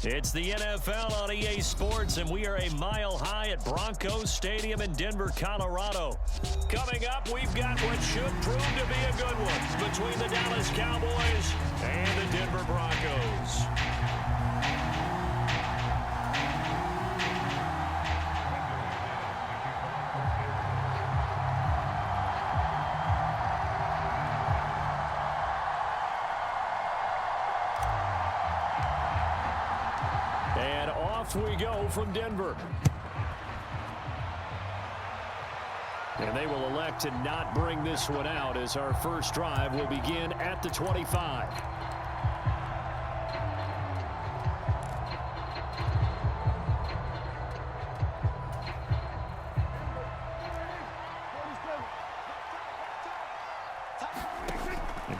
It's the NFL on EA Sports, and we are a mile high at Broncos Stadium in Denver, Colorado. Coming up, we've got what should prove to be a good one between the Dallas Cowboys and the Denver Broncos. And off we go from Denver. And they will elect to not bring this one out as our first drive will begin at the 25.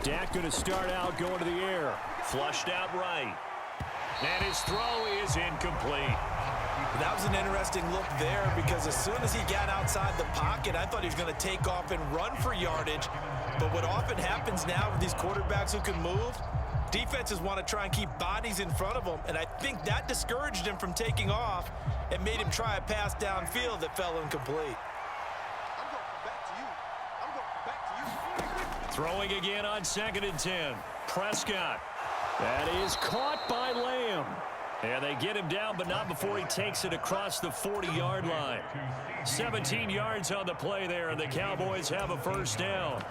Dak going to start out going to the air. Flushed out right. And his throw is incomplete. That was an interesting look there because as soon as he got outside the pocket, I thought he was going to take off and run for yardage. But what often happens now with these quarterbacks who can move, defenses want to try and keep bodies in front of them, and I think that discouraged him from taking off and made him try a pass downfield that fell incomplete. Throwing again on 2nd and 10. Prescott. That is caught by Lamb. And they get him down, but not before he takes it across the 40-yard line. 17 yards on the play there, and the Cowboys have a first down.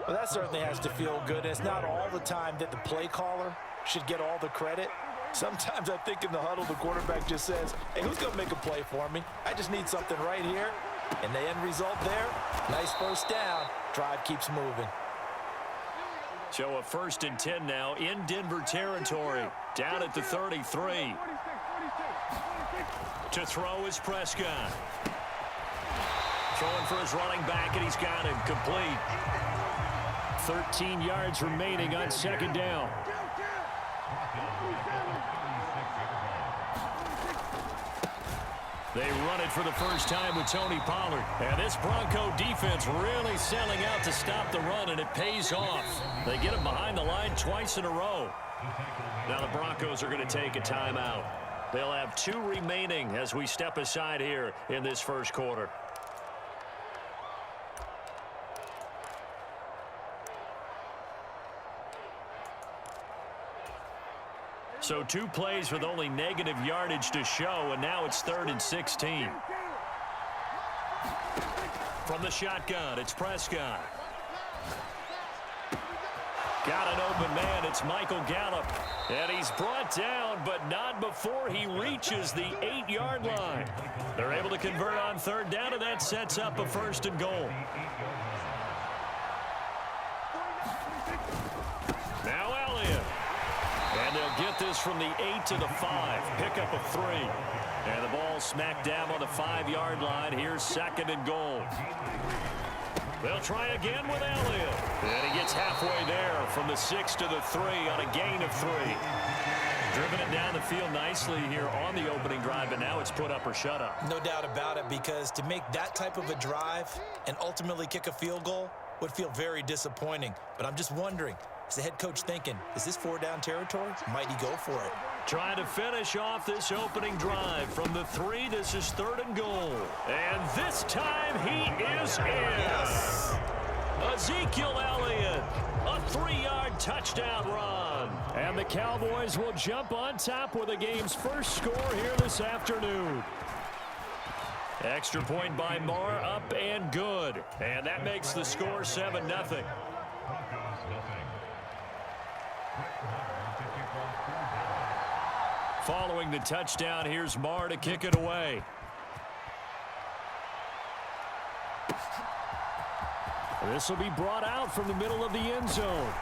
Well, that certainly has to feel good. It's not all the time that the play caller should get all the credit. Sometimes I think in the huddle, the quarterback just says, hey, who's going to make a play for me? I just need something right here. And the end result there, nice first down. Drive keeps moving. So a 1st and 10 now in Denver territory. Down at the 33. To throw is Prescott. Throwing for his running back, and he's got him complete. 13 yards remaining on 2nd down. They run it for the first time with Tony Pollard. And this Bronco defense really selling out to stop the run, and it pays off. They get him behind the line twice in a row. Now the Broncos are going to take a timeout. They'll have 2 remaining as we step aside here in this first quarter. So 2 plays with only negative yardage to show, and now it's 3rd and 16. From the shotgun, it's Prescott. Got an open man, it's Michael Gallup. And he's brought down, but not before he reaches the 8-yard line. They're able to convert on 3rd down, and that sets up a 1st and goal. Now Elliott. And they'll get this from the 8 to the 5. Pick up a 3. And the ball smacked down on the 5-yard line. Here's 2nd and goal. They'll try again with Elliott. And he gets halfway there from the 6 to the 3 on a gain of 3. Driven it down the field nicely here on the opening drive, and now it's put up or shut up. No doubt about it, because to make that type of a drive and ultimately kick a field goal would feel very disappointing. But I'm just wondering, is the head coach thinking, is this 4-down territory? Might he go for it? Trying to finish off this opening drive from the 3. This is 3rd and goal. And this time he is in. Yes. Ezekiel Elliott, a 3-yard touchdown run. And the Cowboys will jump on top with the game's first score here this afternoon. Extra point by Marr, up and good. And that makes the score 7-0. Following the touchdown, here's Marr to kick it away. This will be brought out from the middle of the end zone.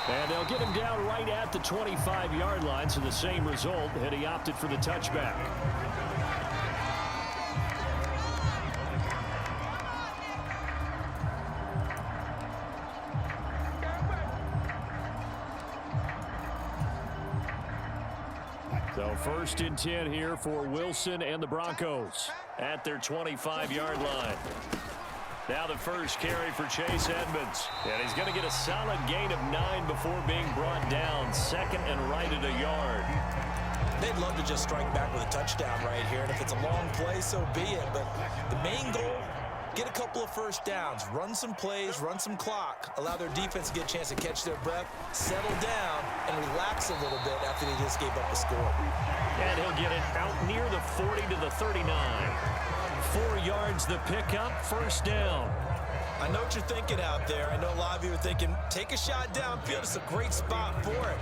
And they'll get him down right at the 25-yard line, so the same result, and he opted for the touchback. So 1st and 10 here for Wilson and the Broncos at their 25-yard line. Now the first carry for Chase Edmonds. And he's going to get a solid gain of 9 before being brought down. 2nd and right at a yard. They'd love to just strike back with a touchdown right here, and if it's a long play, so be it. But the main goal, get a couple of first downs, run some plays, run some clock, allow their defense to get a chance to catch their breath, settle down, and relax a little bit after they just gave up a score. And he'll get it out near the 40 to the 39. 4 yards the pickup, first down. I know what you're thinking out there. I know a lot of you are thinking, take a shot downfield. It's a great spot for it.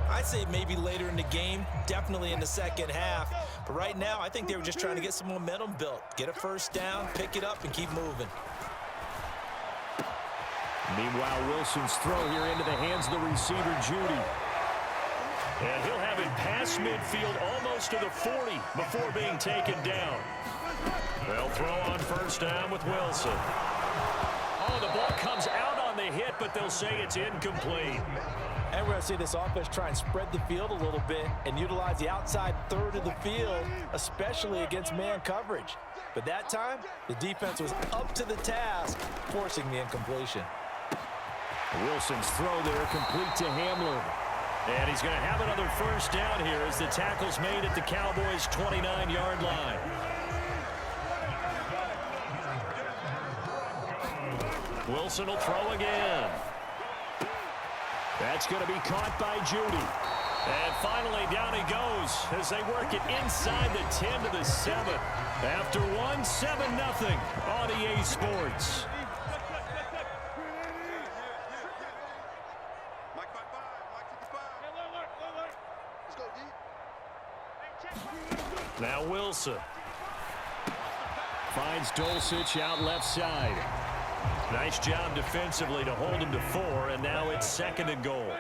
I'd say maybe later in the game, definitely in the second half. But right now, I think they were just trying to get some momentum built. Get a first down, pick it up, and keep moving. Meanwhile, Wilson's throw here into the hands of the receiver, Judy. And he'll have it past midfield almost to the 40 before being taken down. They'll throw on first down with Wilson. Oh, the ball comes out on the hit, but they'll say it's incomplete. And we're going to see this offense try and spread the field a little bit and utilize the outside third of the field, especially against man coverage. But that time, the defense was up to the task, forcing the incompletion. Wilson's throw there complete to Hamlin. And he's going to have another first down here as the tackle's made at the Cowboys' 29-yard line. Wilson will throw again. That's going to be caught by Judy. And finally, down he goes as they work it inside the 10 to the 7. After 1, 7-0 on EA Sports. Now Wilson finds Dulcich out left side. Nice job defensively to hold him to 4, and now it's 2nd and goal.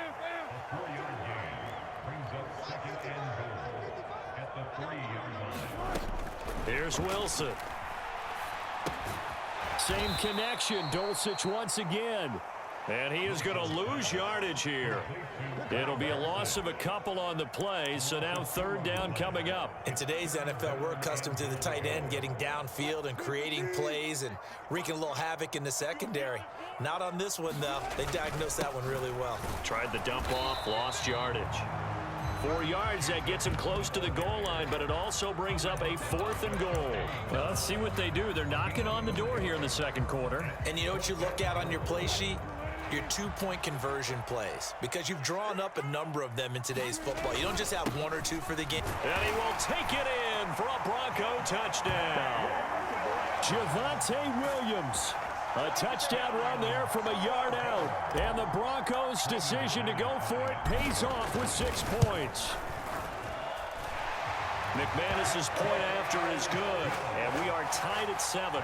Here's Wilson. Same connection, Dulcich once again. And he is going to lose yardage here. It'll be a loss of a couple on the play, so now 3rd down coming up. In today's NFL, we're accustomed to the tight end getting downfield and creating plays and wreaking a little havoc in the secondary. Not on this one, though. They diagnosed that one really well. Tried the dump off, lost yardage. 4 yards, that gets him close to the goal line, but it also brings up a 4th and goal. Well, let's see what they do. They're knocking on the door here in the 2nd quarter. And you know what you look at on your play sheet? Your 2-point conversion plays, because you've drawn up a number of them in today's football. You don't just have 1 or 2 for the game. And he will take it in for a Bronco touchdown. Javonte Williams. A touchdown run there from a yard out. And the Broncos' decision to go for it pays off with 6 points. McManus's point after is good, and we are tied at 7.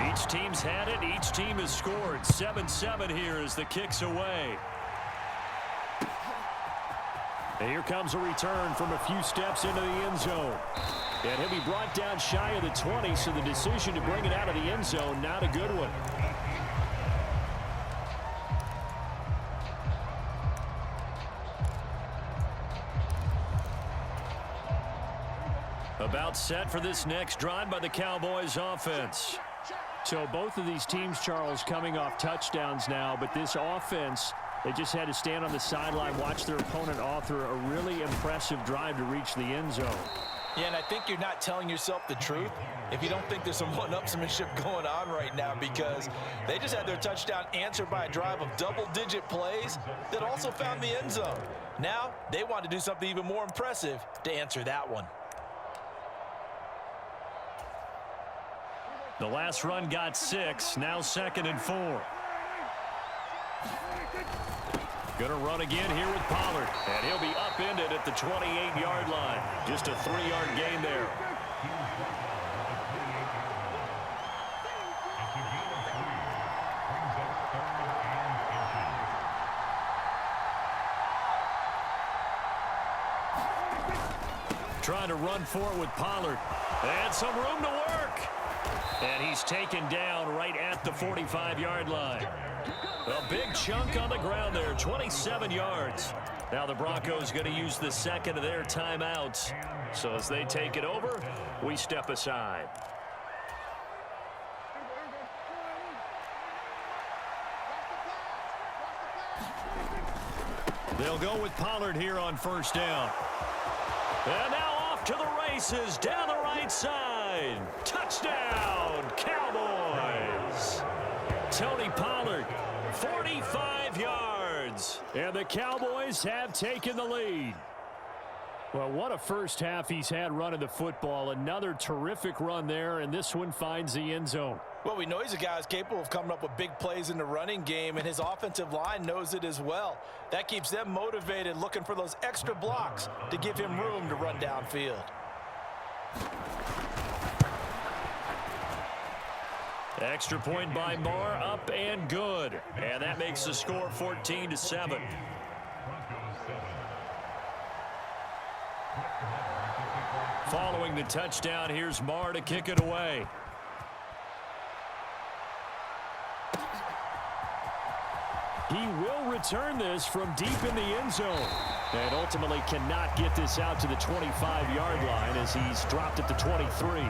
Each team's had it. Each team has scored. 7-7 here as the kick's away. And here comes a return from a few steps into the end zone. And he'll be brought down shy of the 20, so the decision to bring it out of the end zone, not a good one. About set for this next drive by the Cowboys offense. So both of these teams, Charles, coming off touchdowns now, but this offense, they just had to stand on the sideline, watch their opponent author a really impressive drive to reach the end zone. Yeah, and I think you're not telling yourself the truth if you don't think there's some one-upsmanship going on right now, because they just had their touchdown answered by a drive of double-digit plays that also found the end zone. Now, they want to do something even more impressive to answer that one. The last run got 6, now 2nd and 4. Going to run again here with Pollard, and he'll be upended at the 28-yard line. Just a 3-yard gain there. Trying to run for it with Pollard. And some room to work. And he's taken down right at the 45-yard line. A big chunk on the ground there, 27 yards. Now the Broncos going to use the 2nd of their timeouts. So as they take it over, we step aside. They'll go with Pollard here on first down. And now off to the races down the right side. Touchdown, Cowboys. Tony Pollard, 45 yards. And the Cowboys have taken the lead. Well, what a first half he's had running the football. Another terrific run there, and this one finds the end zone. Well, we know he's a guy who's capable of coming up with big plays in the running game, and his offensive line knows it as well. That keeps them motivated, looking for those extra blocks to give him room to run downfield. Extra point by Moore, up and good. And that makes the score 14-7. Following the touchdown, here's Moore to kick it away. He will return this from deep in the end zone. And ultimately cannot get this out to the 25-yard line as he's dropped at the 23.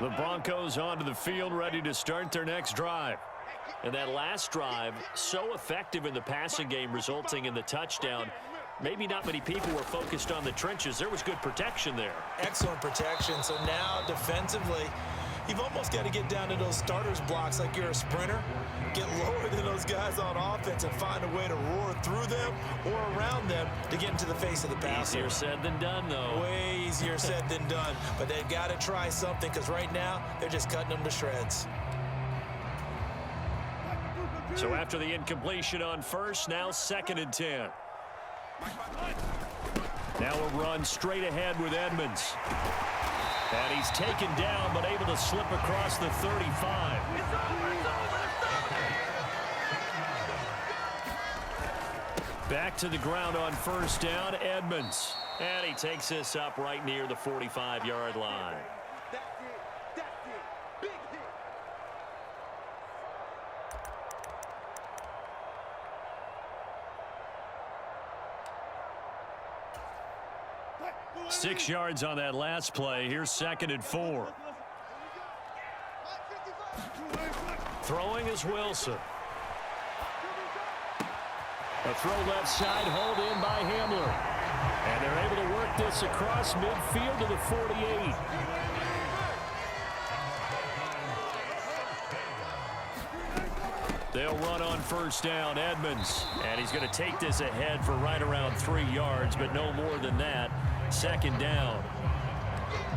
The Broncos onto the field, ready to start their next drive. And that last drive, so effective in the passing game, resulting in the touchdown. Maybe not many people were focused on the trenches. There was good protection there. Excellent protection. So now, defensively, you've almost got to get down to those starters blocks like you're a sprinter. Get lower than those guys on offense and find a way to roar through them or around them to get into the face of the passer. Easier said than done, though. Way easier said than done. But they've got to try something because right now they're just cutting them to shreds. So after the incompletion on first, now 2nd and 10. Now a run straight ahead with Edmonds. And he's taken down but able to slip across the 35. Back to the ground on first down, Edmonds. And he takes this up right near the 45-yard line. Six yards on that last play. Here's 2nd and 4. Throwing is Wilson. A throw left side, hauled in by Hamler. And they're able to work this across midfield to the 48. They'll run on first down, Edmonds. And he's going to take this ahead for right around 3 yards, but no more than that. 2nd down.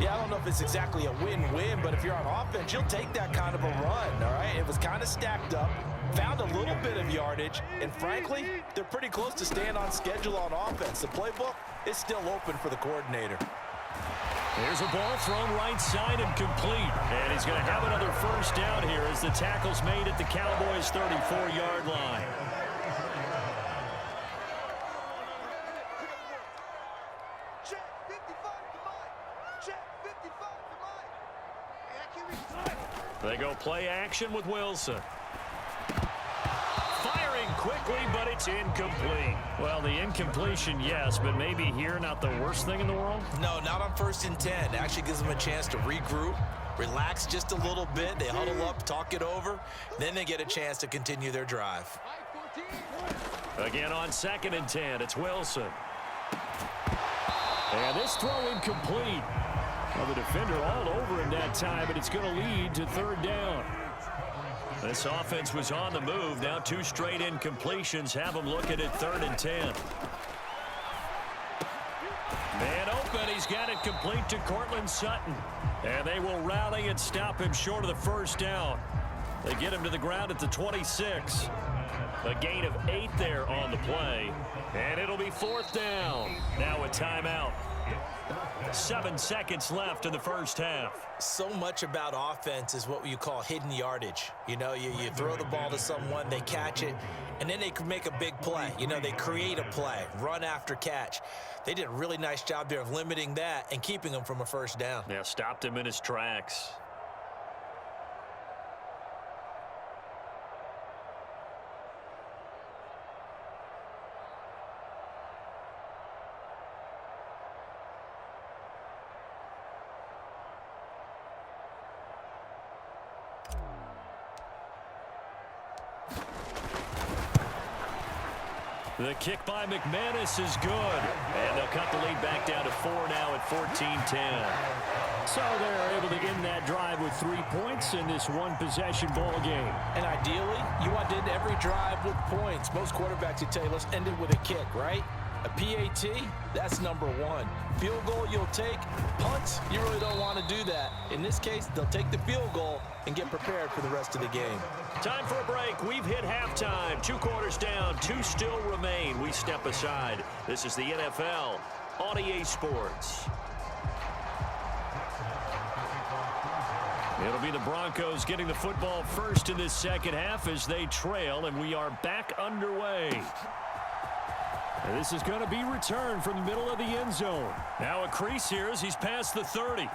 Yeah, I don't know if it's exactly a win-win, but if you're on offense, you'll take that kind of a run, all right? It was kind of stacked up, found a little bit of yardage, and frankly, they're pretty close to staying on schedule on offense. The playbook is still open for the coordinator. Here's a ball thrown right side and complete. And he's going to have another first down here as the tackle's made at the Cowboys' 34-yard line. They go play action with Wilson. Firing quickly, but it's incomplete. Well, the incompletion, yes, but maybe here not the worst thing in the world? No, not on 1st and 10. It actually gives them a chance to regroup, relax just a little bit. They huddle up, talk it over. Then they get a chance to continue their drive. Again on 2nd and 10, it's Wilson. And this throw incomplete. Well, the defender all over him that time, but it's going to lead to 3rd down. This offense was on the move. Now 2 straight incompletions have them looking at 3rd and 10. Man open. He's got it complete to Cortland Sutton. And they will rally and stop him short of the first down. They get him to the ground at the 26. A gain of 8 there on the play. And it'll be 4th down. Now a timeout. 7 seconds left in the first half. So much about offense is what you call hidden yardage. You know, you throw the ball to someone, they catch it, and then they can make a big play. You know, they create a play, run after catch. They did a really nice job there of limiting that and keeping him from a first down. Yeah, stopped him in his tracks. The kick by McManus is good. And they'll cut the lead back down to 4 now at 14-10. So they're able to end that drive with 3 points in this one-possession ball game. And ideally, you want to end every drive with points. Most quarterbacks would tell you, let's end it with a kick, right? A PAT, that's number 1. Field goal you'll take. Punts, you really don't want to do that. In this case, they'll take the field goal and get prepared for the rest of the game. Time for a break. We've hit halftime. 2 quarters down, 2 still remain. We step aside. This is the NFL on EA Sports. It'll be the Broncos getting the football first in this second half as they trail, and we are back underway. And this is going to be returned from the middle of the end zone. Now a crease here as he's past the 30.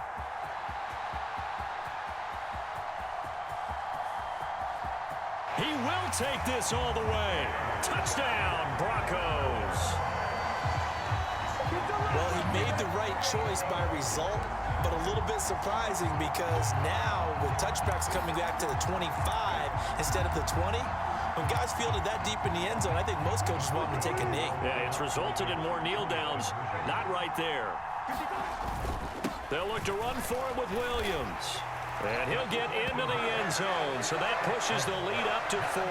He will take this all the way. Touchdown, Broncos. Well, he made the right choice by result, but a little bit surprising because now with touchbacks coming back to the 25 instead of the 20, when guys fielded that deep in the end zone, I think most coaches want them to take a knee. Yeah, it's resulted in more kneel downs. Not right there. They'll look to run for it with Williams. And he'll get into the end zone, so that pushes the lead up to 4.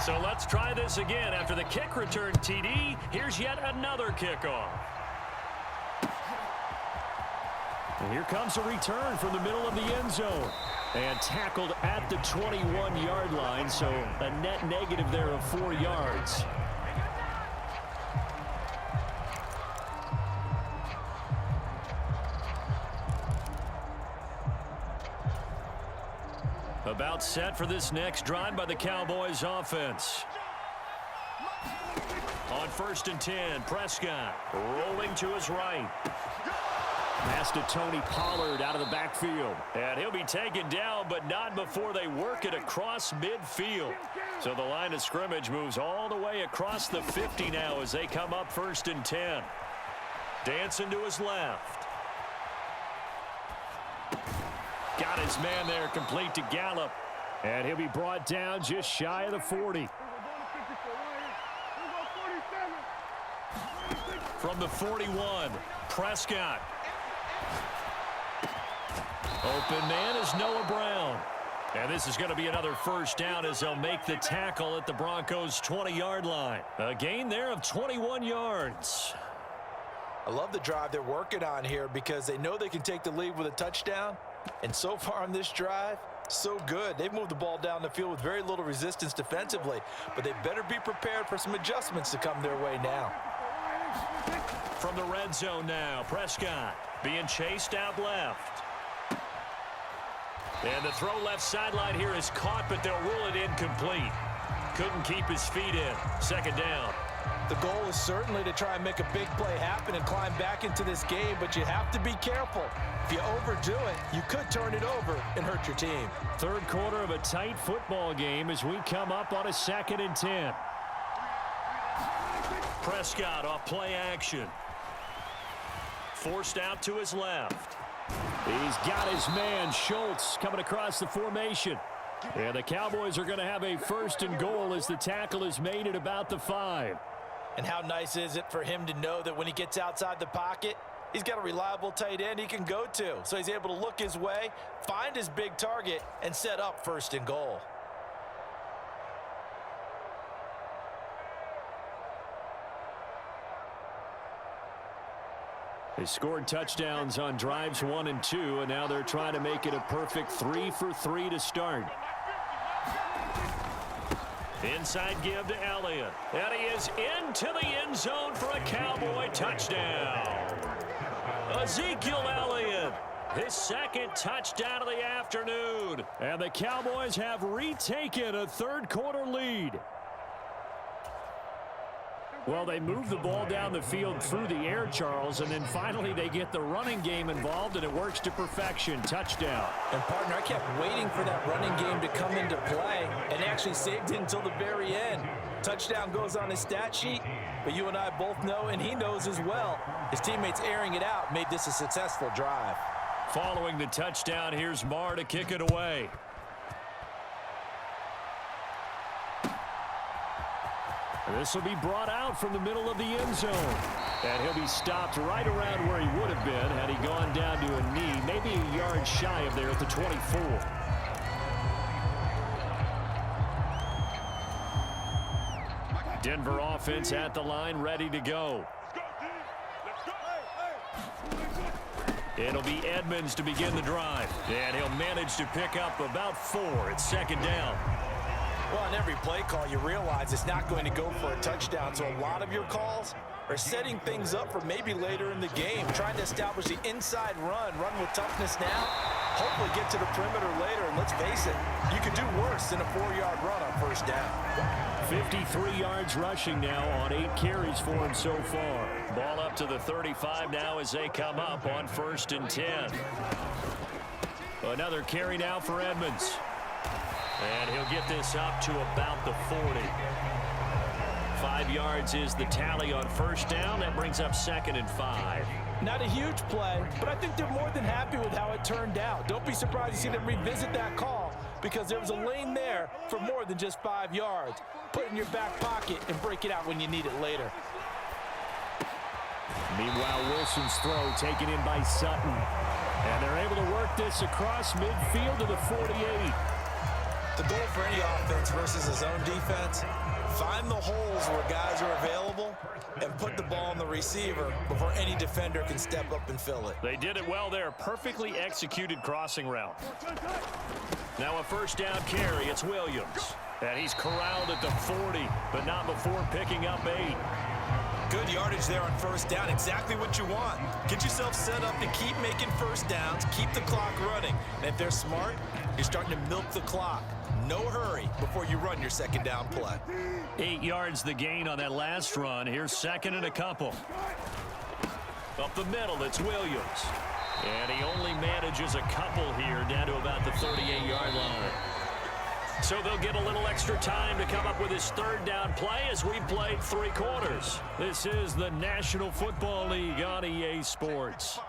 So let's try this again. After the kick return TD, here's yet another kickoff. And here comes a return from the middle of the end zone. And tackled at the 21-yard line, so a net negative there of 4 yards. About set for this next drive by the Cowboys offense. On 1st and 10, Prescott rolling to his right. Pass to Tony Pollard out of the backfield. And he'll be taken down, but not before they work it across midfield. So the line of scrimmage moves all the way across the 50 now as they come up 1st and 10. Dancing to his left. Got his man there, complete to Gallup. And he'll be brought down just shy of the 40. From the 41, Prescott. Open man is Noah Brown. And this is going to be another first down as they'll make the tackle at the Broncos' 20-yard line. A gain there of 21 yards. I love the drive they're working on here because they know they can take the lead with a touchdown. And so far on this drive, so good. They've moved the ball down the field with very little resistance defensively, but they better be prepared for some adjustments to come their way now. From the red zone now, Prescott being chased out left. And the throw left sideline here is caught, but they'll rule it incomplete. Couldn't keep his feet in. 2nd down. The goal is certainly to try and make a big play happen and climb back into this game, but you have to be careful. If you overdo it, you could turn it over and hurt your team. 3rd quarter of a tight football game as we come up on a 2nd and 10. Prescott off play action. Forced out to his left. He's got his man, Schultz, coming across the formation. And the Cowboys are going to have a 1st and goal as the tackle is made at about the 5. And how nice is it for him to know that when he gets outside the pocket, he's got a reliable tight end he can go to. So he's able to look his way, find his big target, and set up 1st and goal. They scored touchdowns on drives 1 and 2, and now they're trying to make it a perfect 3 for 3 to start. Inside give to Elliott. And he is into the end zone for a Cowboy touchdown. Ezekiel Elliott, his 2nd touchdown of the afternoon. And the Cowboys have retaken a 3rd quarter lead. Well, they move the ball down the field through the air, Charles, and then finally they get the running game involved, and it works to perfection. Touchdown. And, partner, I kept waiting for that running game to come into play, and they actually saved it until the very end. Touchdown goes on his stat sheet, but you and I both know, and he knows as well, his teammates airing it out made this a successful drive. Following the touchdown, here's Marr to kick it away. This will be brought out from the middle of the end zone. And he'll be stopped right around where he would have been had he gone down to a knee, maybe a yard shy of there at the 24. Denver offense at the line, ready to go. It'll be Edmonds to begin the drive. And he'll manage to pick up about 4. It's second down. Well, on every play call, you realize it's not going to go for a touchdown. So a lot of your calls are setting things up for maybe later in the game, trying to establish the inside run with toughness now, hopefully get to the perimeter later. And let's face it, you could do worse than a 4-yard run on first down. 53 yards rushing now on 8 carries for him so far. Ball up to the 35 now as they come up on 1st and 10. Another carry now for Edmonds. And he'll get this up to about the 40. 5 yards is the tally on first down. That brings up 2nd and 5. Not a huge play, but I think they're more than happy with how it turned out. Don't be surprised to see them revisit that call because there was a lane there for more than just 5 yards. Put it in your back pocket and break it out when you need it later. Meanwhile, Wilson's throw taken in by Sutton. And they're able to work this across midfield to the 48. The goal for any offense versus his own defense, find the holes where guys are available and put the ball on the receiver before any defender can step up and fill it. They did it well there. Perfectly executed crossing route. Now a first down carry. It's Williams. And he's corralled at the 40, but not before picking up 8. Good yardage there on first down. Exactly what you want. Get yourself set up to keep making first downs, keep the clock running. And if they're smart, you're starting to milk the clock. No hurry before you run your second down play. 8 yards the gain on that last run. Here's 2nd and a couple. Up the middle, it's Williams. And he only manages a couple here down to about the 38-yard line. So they'll get a little extra time to come up with his 3rd down play as we've played 3 quarters. This is the National Football League on EA Sports.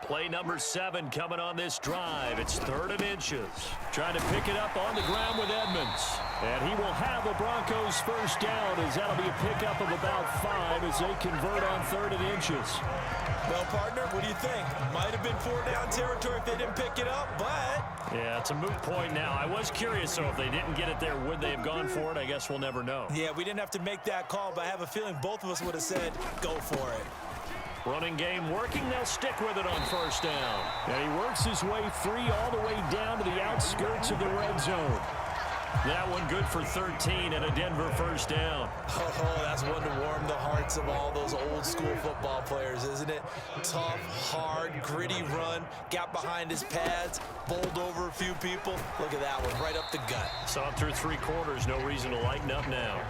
Play number 7 coming on this drive. It's 3rd and inches. Trying to pick it up on the ground with Edmonds. And he will have the Broncos first down as that'll be a pickup of about 5 as they convert on 3rd and inches. Well, partner, what do you think? Might have been 4-down territory if they didn't pick it up, but... Yeah, it's a moot point now. I was curious, though, if they didn't get it there, would they have gone for it? I guess we'll never know. Yeah, we didn't have to make that call, but I have a feeling both of us would have said, go for it. Running game working. They'll stick with it on first down. And he works his way free all the way down to the outskirts of the red zone. That one good for 13 and a Denver first down. Oh, that's one to warm the hearts of all those old school football players, isn't it? Tough, hard, gritty run. Got behind his pads, bowled over a few people. Look at that one, right up the gut. Saw it through 3 quarters. No reason to lighten up now.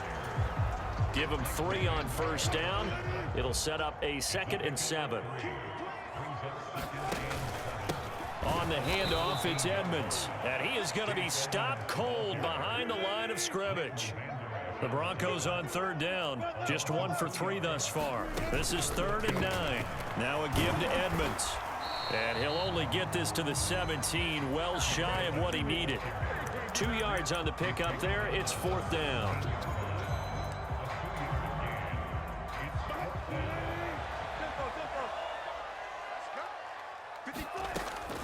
Give him 3 on first down. It'll set up a 2nd and 7. On the handoff, it's Edmonds. And he is going to be stopped cold behind the line of scrimmage. The Broncos on 3rd down. Just 1 for 3 thus far. This is 3rd and 9. Now a give to Edmonds. And he'll only get this to the 17, well shy of what he needed. 2 yards on the pickup there. It's 4th down.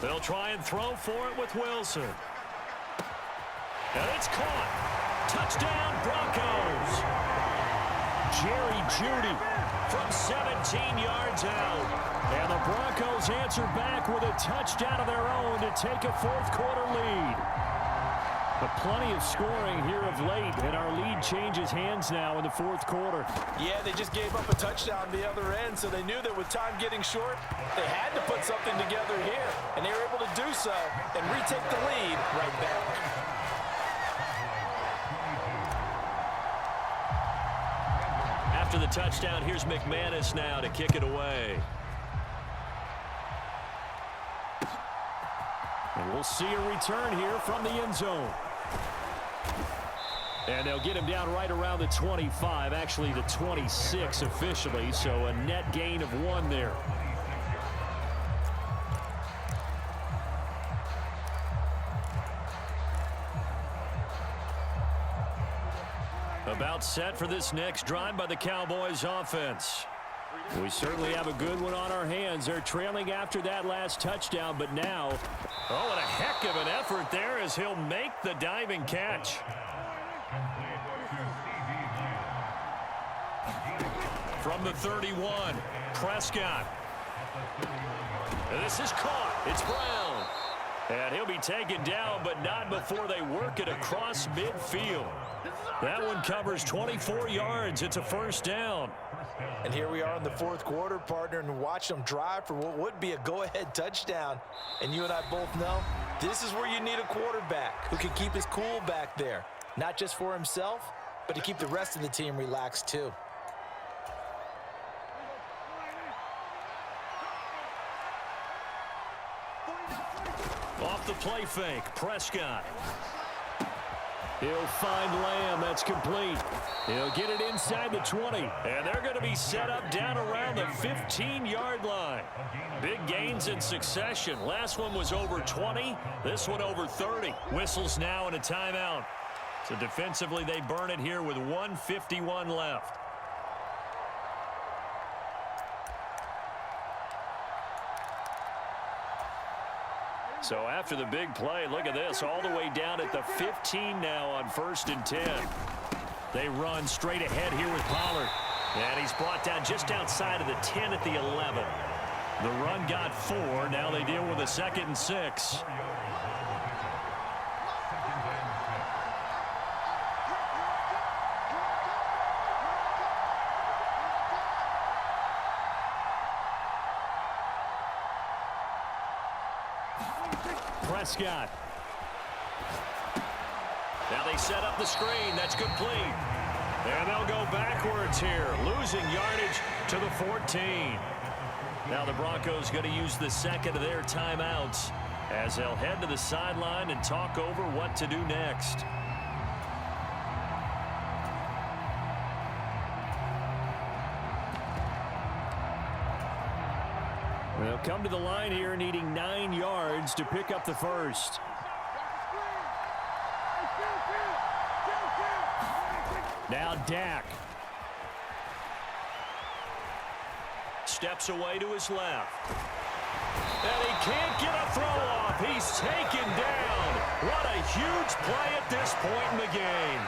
They'll try and throw for it with Wilson. And it's caught. Touchdown, Broncos. Jerry Jeudy from 17 yards out. And the Broncos answer back with a touchdown of their own to take a 4th quarter lead. But plenty of scoring here of late, and our lead changes hands now in the 4th quarter. Yeah, they just gave up a touchdown the other end, so they knew that with time getting short, they had to put something together here, and they were able to do so and retake the lead right back. After the touchdown, here's McManus now to kick it away. And we'll see a return here from the end zone. And they'll get him down right around the 25, actually the 26 officially, so a net gain of 1 there. About set for this next drive by the Cowboys offense. We certainly have a good one on our hands. They're trailing after that last touchdown, but now, oh, and a heck of an effort there as he'll make the diving catch. From the 31, Prescott. This is caught. It's Brown. And he'll be taken down, but not before they work it across midfield. That one covers 24 yards. It's a first down. And here we are in the fourth quarter, partner, and watch them drive for what would be a go-ahead touchdown. And you and I both know this is where you need a quarterback who can keep his cool back there, not just for himself, but to keep the rest of the team relaxed too. Off the play fake, Prescott. He'll find Lamb. That's complete. He'll get it inside the 20. And they're going to be set up down around the 15-yard line. Big gains in succession. Last one was over 20. This one over 30. Whistles now and a timeout. So defensively, they burn it here with 1:51 left. So after the big play, look at this, all the way down at the 15 now on 1st and 10. They run straight ahead here with Pollard. And he's brought down just outside of the 10 at the 11. The run got 4. Now they deal with a 2nd and 6. Prescott. Now they set up the screen. That's complete. And they'll go backwards here, losing yardage to the 14. Now the Broncos going to use the second of their timeouts as they'll head to the sideline and talk over what to do next. They'll come to the line here needing 9 yards to pick up the first. Now Dak. Steps away to his left. And he can't get a throw off. He's taken down. What a huge play at this point in the game.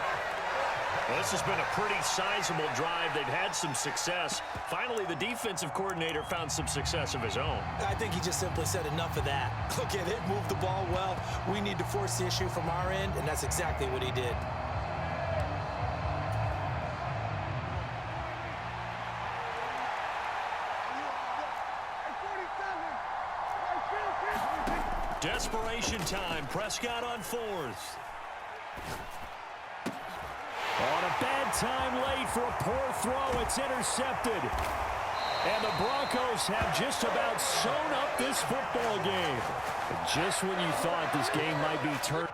Well, this has been a pretty sizable drive. They've had some success. Finally, the defensive coordinator found some success of his own. I think he just simply said enough of that. Look at it, move the ball well. We need to force the issue from our end, and that's exactly what he did. Desperation time. Prescott on 4th. On a bad time late for a poor throw. It's intercepted. And the Broncos have just about sewn up this football game. Just when you thought this game might be turned.